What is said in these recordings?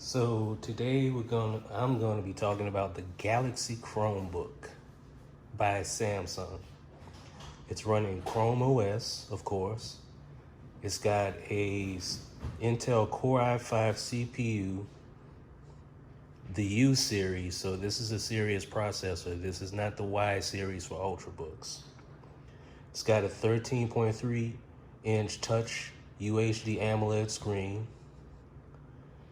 So today I'm gonna be talking about the Galaxy Chromebook by Samsung. It's running Chrome OS, of course. It's got a Intel Core i5 CPU, the U series. So this is a serious processor. This is not the Y series for Ultrabooks. It's got a 13.3-inch touch UHD AMOLED screen.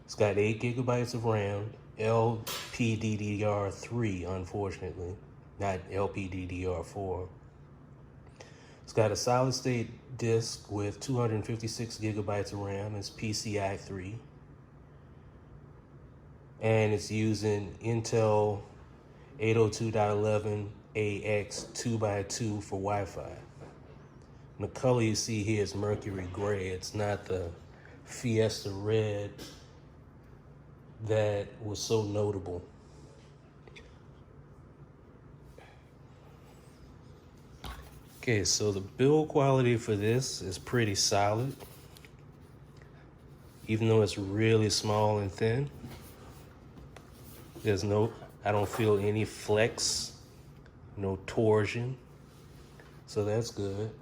It's got 8 gigabytes of RAM, LPDDR3, unfortunately, not LPDDR4. It's got a solid state disk with 256 gigabytes of RAM. It's PCI 3. And it's using Intel 802.11ax 2x2 for Wi-Fi. And the color you see here is Mercury Gray. It's not the Fiesta Red that was so notable. Okay, so the build quality for this is pretty solid, even though it's really small and thin. I don't feel any flex, no torsion, so that's good.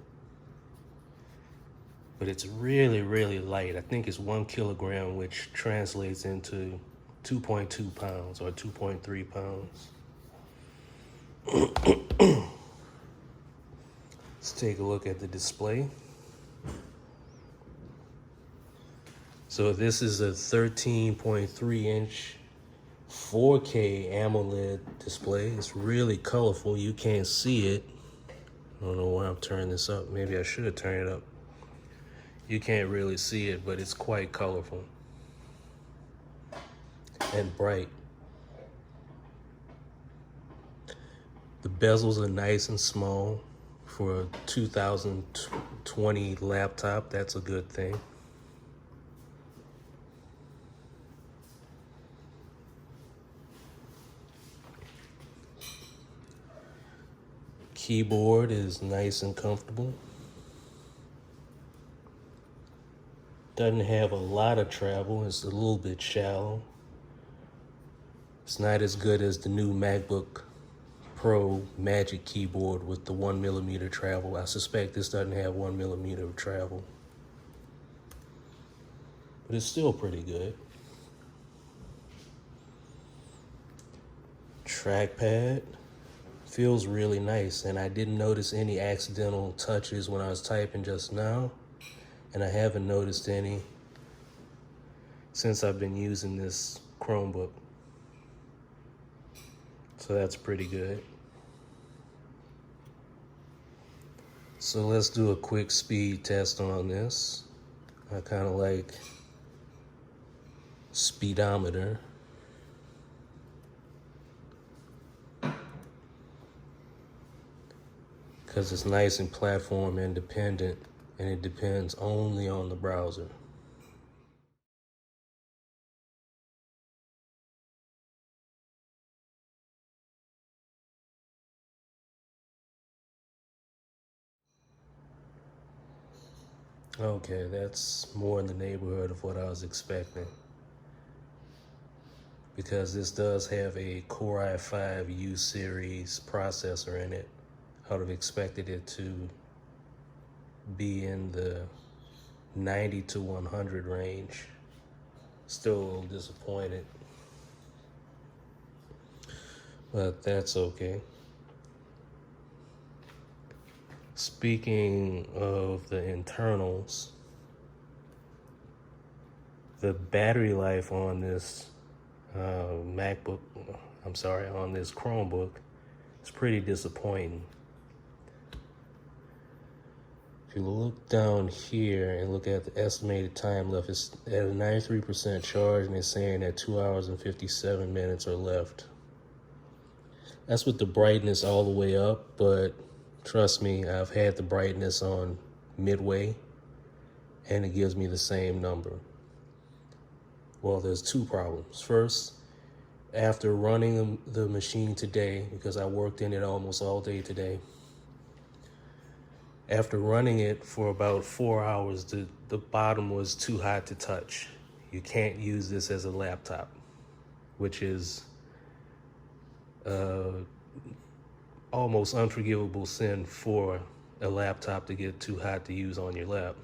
But it's really, really light. I think it's 1 kilogram, which translates into 2.2 pounds or 2.3 pounds. Let's take a look at the display. So this is a 13.3-inch 4K AMOLED display. It's really colorful. You can't see it. I don't know why I'm turning this up. Maybe I should have turned it up. You can't really see it, but it's quite colorful and bright. The bezels are nice and small for a 2020 laptop. That's a good thing. Keyboard is nice and comfortable. Doesn't have a lot of travel. It's a little bit shallow. It's not as good as the new MacBook Pro Magic Keyboard with the 1mm travel. I suspect this doesn't have 1mm of travel, but it's still pretty good. Trackpad feels really nice, and I didn't notice any accidental touches when I was typing just now, and I haven't noticed any since I've been using this Chromebook. So that's pretty good. So let's do a quick speed test on this. I kind of like speedometer. Because it's nice and platform independent, and it depends only on the browser. Okay, that's more in the neighborhood of what I was expecting, because this does have a Core i5 U series processor in it. I would have expected it to be in the 90 to 100 range. Still a little disappointed, but that's okay. Speaking of the internals, the battery life on this on this Chromebook is pretty disappointing. If you look down here and look at the estimated time left, it's at a 93% charge, and it's saying that 2 hours and 57 minutes are left. That's with the brightness all the way up, but trust me, I've had the brightness on midway, and it gives me the same number. Well, there's two problems. First, after running the machine today, because I worked in it almost all day today, after running it for about 4 hours, the bottom was too hot to touch. You can't use this as a laptop, which is almost unforgivable sin for a laptop to get too hot to use on your lap.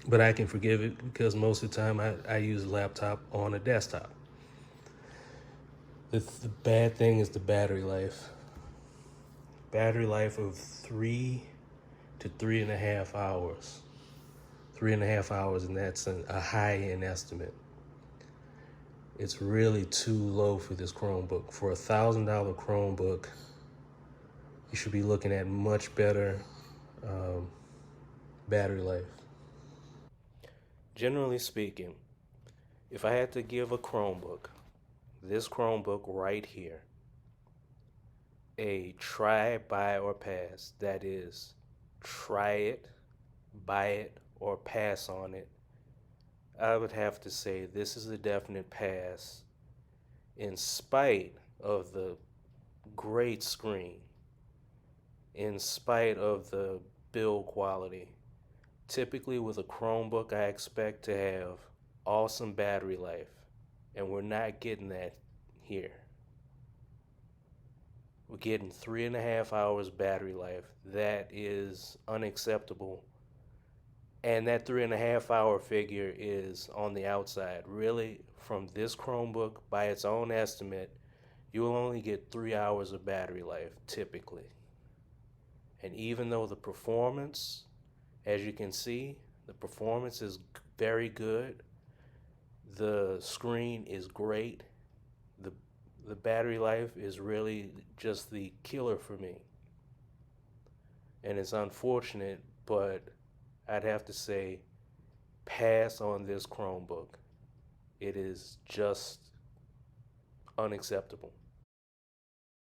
But I can forgive it because most of the time I use a laptop on a desktop. The bad thing is the battery life. Battery life of 3 to 3.5 hours. 3.5 hours, and that's a high-end estimate. It's really too low for this Chromebook. For $1,000 Chromebook, you should be looking at much better battery life. Generally speaking, if I had to give a Chromebook, this Chromebook right here, a try, buy, or pass, that is, try it, buy it, or pass on it, I would have to say this is a definite pass in spite of the great screen, in spite of the build quality. Typically with a Chromebook, I expect to have awesome battery life, and we're not getting that here. We're getting 3.5 hours battery life. That is unacceptable. And that 3.5 hour figure is on the outside. Really, from this Chromebook, by its own estimate, you will only get 3 hours of battery life, typically. And even though the performance, as you can see, the performance is very good, the screen is great, the battery life is really just the killer for me. And it's unfortunate, but I'd have to say pass on this Chromebook. It is just unacceptable.